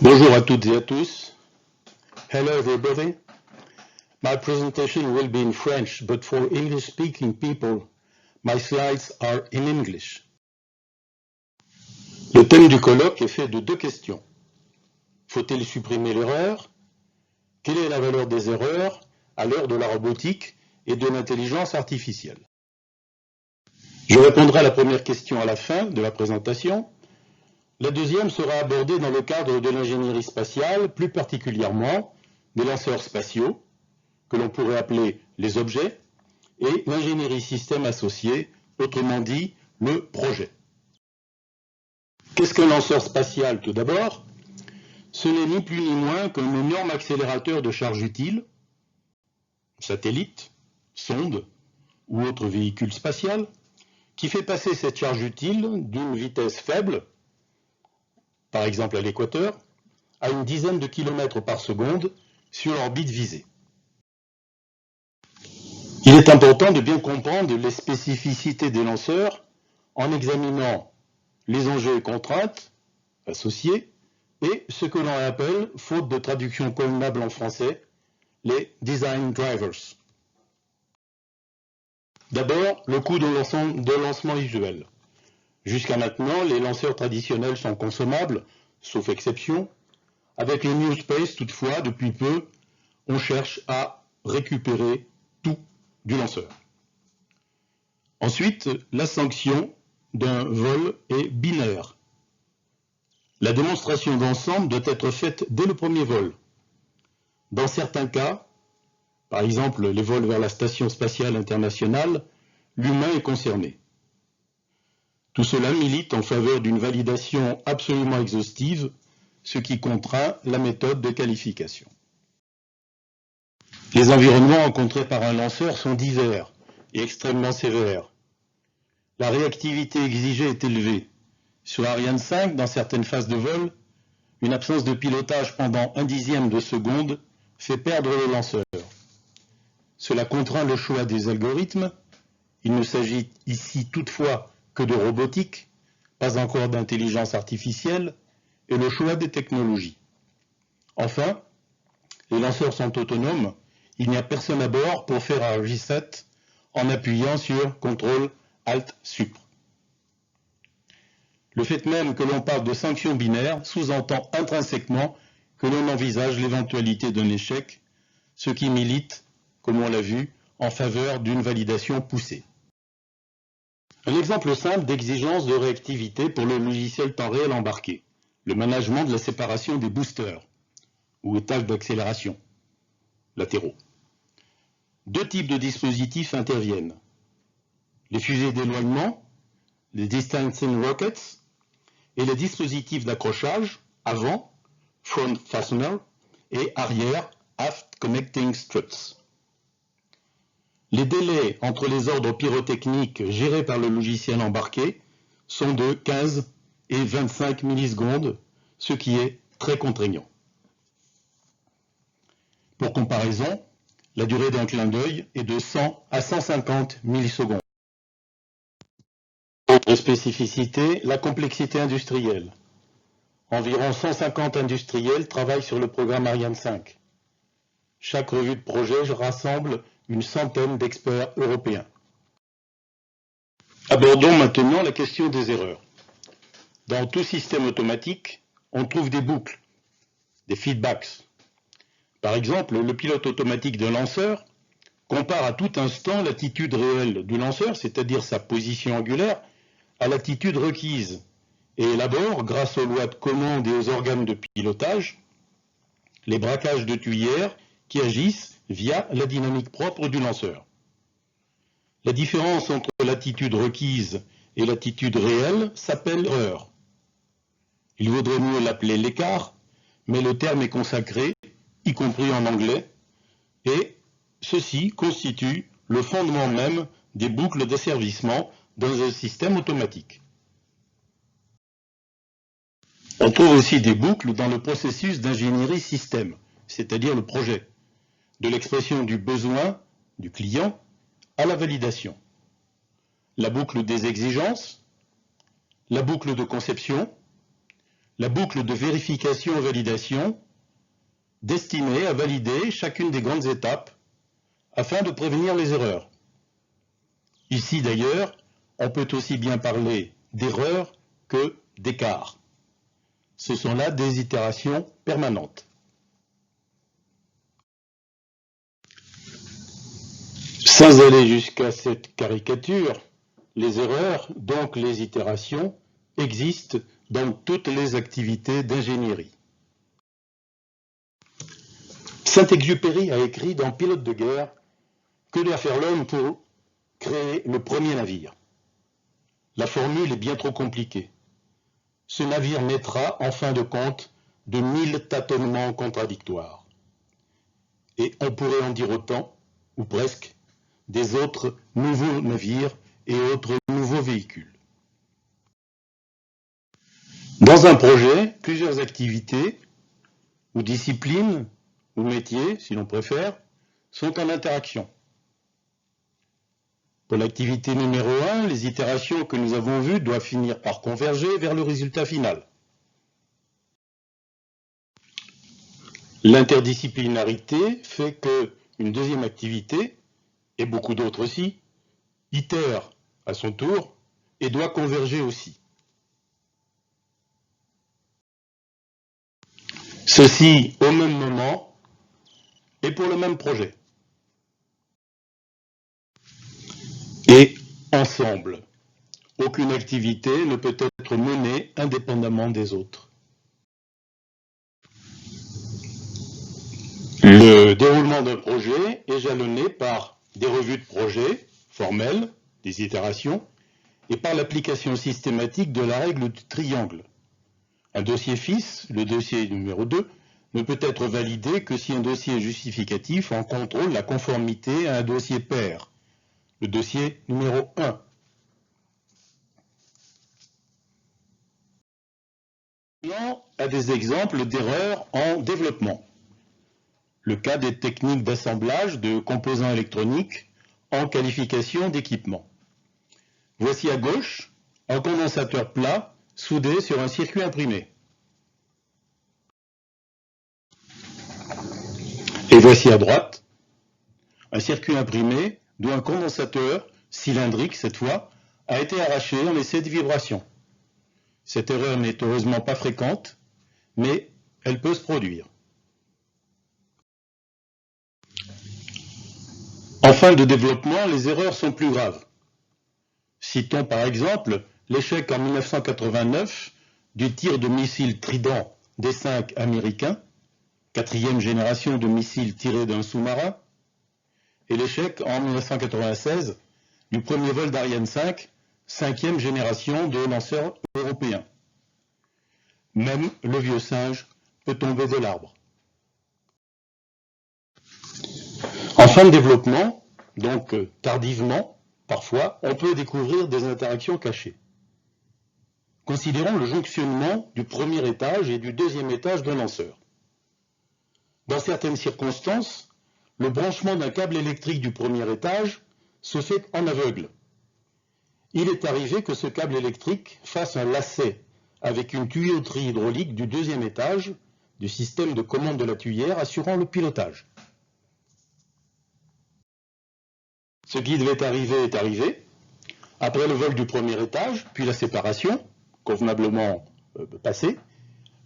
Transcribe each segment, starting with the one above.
Bonjour à toutes et à tous. Hello everybody. My presentation will be in French, but for English-speaking people, my slides are in English. Le thème du colloque est fait de deux questions. Faut-il supprimer l'erreur? Quelle est la valeur des erreurs à l'heure de la robotique et de l'intelligence artificielle? Je répondrai à la première question à la fin de la présentation. La deuxième sera abordée dans le cadre de l'ingénierie spatiale, plus particulièrement des lanceurs spatiaux, que l'on pourrait appeler les objets, et l'ingénierie système associée, autrement dit le projet. Qu'est-ce qu'un lanceur spatial tout d'abord? Ce n'est ni plus ni moins qu'un énorme accélérateur de charge utile, satellite, sonde ou autre véhicule spatial, qui fait passer cette charge utile d'une vitesse faible, par exemple à l'équateur, à une dizaine de kilomètres par seconde sur l'orbite visée. Il est important de bien comprendre les spécificités des lanceurs en examinant les enjeux et contraintes associés et ce que l'on appelle, faute de traduction convenable en français, les design drivers. D'abord, le coût de lancement usuel. Jusqu'à maintenant, les lanceurs traditionnels sont consommables, sauf exception. Avec le New Space, toutefois, depuis peu, on cherche à récupérer tout du lanceur. Ensuite, la sanction d'un vol est binaire. La démonstration d'ensemble doit être faite dès le premier vol. Dans certains cas, par exemple les vols vers la Station spatiale internationale, l'humain est concerné. Tout cela milite en faveur d'une validation absolument exhaustive, ce qui contraint la méthode de qualification. Les environnements rencontrés par un lanceur sont divers et extrêmement sévères. La réactivité exigée est élevée. Sur Ariane 5, dans certaines phases de vol, une absence de pilotage pendant 1/10 de seconde fait perdre le lanceur. Cela contraint le choix des algorithmes. Il ne s'agit ici toutefois que de robotique, pas encore d'intelligence artificielle, et le choix des technologies. Enfin, les lanceurs sont autonomes. Il n'y a personne à bord pour faire un reset en appuyant sur CTRL ALT SUP. Le fait même que l'on parle de sanctions binaires sous-entend intrinsèquement que l'on envisage l'éventualité d'un échec, ce qui milite, comme on l'a vu, en faveur d'une validation poussée. Un exemple simple d'exigence de réactivité pour le logiciel temps réel embarqué, le management de la séparation des boosters, ou étages d'accélération latéraux. Deux types de dispositifs interviennent. Les fusées d'éloignement, les distancing rockets, et les dispositifs d'accrochage avant, front fastener, et arrière, aft connecting struts. Les délais entre les ordres pyrotechniques gérés par le logiciel embarqué sont de 15 et 25 millisecondes, ce qui est très contraignant. Pour comparaison, la durée d'un clin d'œil est de 100 à 150 millisecondes. Autre spécificité, la complexité industrielle. Environ 150 industriels travaillent sur le programme Ariane 5. Chaque revue de projet rassemble une centaine d'experts européens. Abordons maintenant la question des erreurs. Dans tout système automatique, on trouve des boucles, des feedbacks. Par exemple, le pilote automatique d'un lanceur compare à tout instant l'attitude réelle du lanceur, c'est-à-dire sa position angulaire, à l'attitude requise, et élabore, grâce aux lois de commande et aux organes de pilotage, les braquages de tuyères qui agissent via la dynamique propre du lanceur. La différence entre l'attitude requise et l'attitude réelle s'appelle erreur. Il vaudrait mieux l'appeler l'écart, mais le terme est consacré, y compris en anglais, et ceci constitue le fondement même des boucles d'asservissement dans un système automatique. On trouve aussi des boucles dans le processus d'ingénierie système, c'est-à-dire le projet, de l'expression du besoin du client à la validation. La boucle des exigences, la boucle de conception, la boucle de vérification et validation destinée à valider chacune des grandes étapes afin de prévenir les erreurs. Ici d'ailleurs, on peut aussi bien parler d'erreur que d'écart. Ce sont là des itérations permanentes. Sans aller jusqu'à cette caricature, les erreurs, donc les itérations, existent dans toutes les activités d'ingénierie. Saint-Exupéry a écrit dans Pilote de guerre que doit faire l'homme pour créer le premier navire. La formule est bien trop compliquée. Ce navire naîtra, en fin de compte, de 1000 tâtonnements contradictoires. Et on pourrait en dire autant, ou presque, des autres nouveaux navires et autres nouveaux véhicules. Dans un projet, plusieurs activités, ou disciplines, ou métiers, si l'on préfère, sont en interaction. Pour l'activité numéro 1, les itérations que nous avons vues doivent finir par converger vers le résultat final. L'interdisciplinarité fait qu'une deuxième activité, et beaucoup d'autres aussi, itère à son tour et doit converger aussi. Ceci au même moment et pour le même projet. Et ensemble. Aucune activité ne peut être menée indépendamment des autres. Le déroulement d'un projet est jalonné par des revues de projet formelles, des itérations, et par l'application systématique de la règle du triangle. Un dossier fils, le dossier numéro 2, ne peut être validé que si un dossier justificatif en contrôle la conformité à un dossier pair, le dossier numéro 1. Maintenant, à des exemples d'erreurs en développement. Le cas des techniques d'assemblage de composants électroniques en qualification d'équipement. Voici à gauche un condensateur plat soudé sur un circuit imprimé. Et voici à droite un circuit imprimé d'où un condensateur, cylindrique cette fois, a été arraché en essai de vibration. Cette erreur n'est heureusement pas fréquente, mais elle peut se produire. En fin de développement, les erreurs sont plus graves. Citons par exemple l'échec en 1989 du tir de missiles Trident D5 américain, quatrième génération de missiles tirés d'un sous-marin, et l'échec en 1996 du premier vol d'Ariane 5, cinquième génération de lanceurs européens. Même le vieux singe peut tomber de l'arbre. En fin de développement, donc tardivement, parfois, on peut découvrir des interactions cachées. Considérons le jonctionnement du premier étage et du deuxième étage d'un lanceur. Dans certaines circonstances, le branchement d'un câble électrique du premier étage se fait en aveugle. Il est arrivé que ce câble électrique fasse un lacet avec une tuyauterie hydraulique du deuxième étage du système de commande de la tuyère assurant le pilotage. Ce qui devait arriver est arrivé. Après le vol du premier étage, puis la séparation, convenablement passée,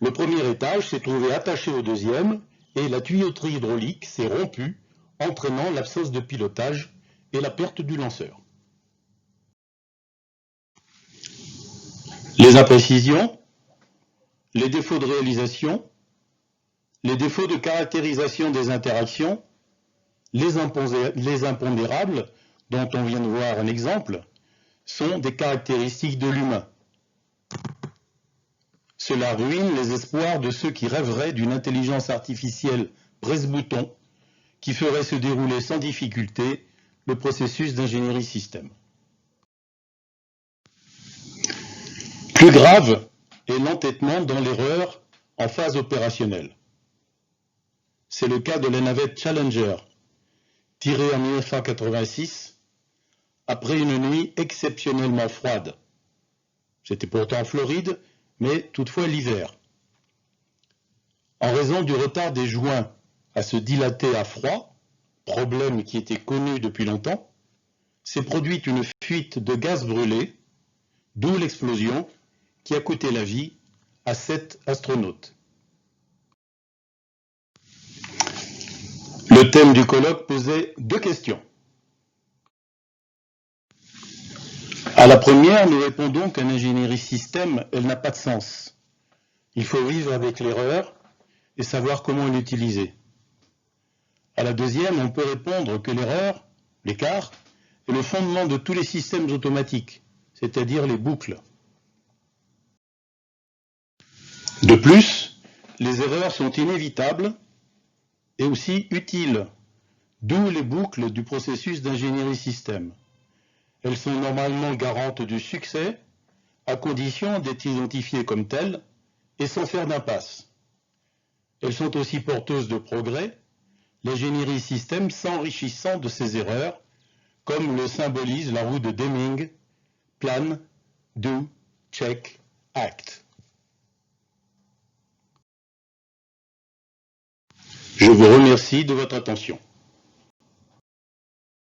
le premier étage s'est trouvé attaché au deuxième et la tuyauterie hydraulique s'est rompue, entraînant l'absence de pilotage et la perte du lanceur. Les imprécisions, les défauts de réalisation, les défauts de caractérisation des interactions, les impondérables, dont on vient de voir un exemple, sont des caractéristiques de l'humain. Cela ruine les espoirs de ceux qui rêveraient d'une intelligence artificielle presse-bouton qui ferait se dérouler sans difficulté le processus d'ingénierie système. Plus grave est l'entêtement dans l'erreur en phase opérationnelle. C'est le cas de la navette Challenger, tirée en 1986, après une nuit exceptionnellement froide. C'était pourtant en Floride, mais toutefois l'hiver. En raison du retard des joints à se dilater à froid, problème qui était connu depuis longtemps, s'est produite une fuite de gaz brûlé, d'où l'explosion qui a coûté la vie à 7 astronautes. Le thème du colloque posait 2 questions. À la première, nous répondons qu'en ingénierie système, elle n'a pas de sens. Il faut vivre avec l'erreur et savoir comment l'utiliser. À la deuxième, on peut répondre que l'erreur, l'écart, est le fondement de tous les systèmes automatiques, c'est-à-dire les boucles. De plus, les erreurs sont inévitables et aussi utiles, d'où les boucles du processus d'ingénierie système. Elles sont normalement garantes du succès, à condition d'être identifiées comme telles et sans faire d'impasse. Elles sont aussi porteuses de progrès, l'ingénierie système s'enrichissant de ces erreurs, comme le symbolise la roue de Deming, Plan, Do, Check, Act. Je vous remercie de votre attention.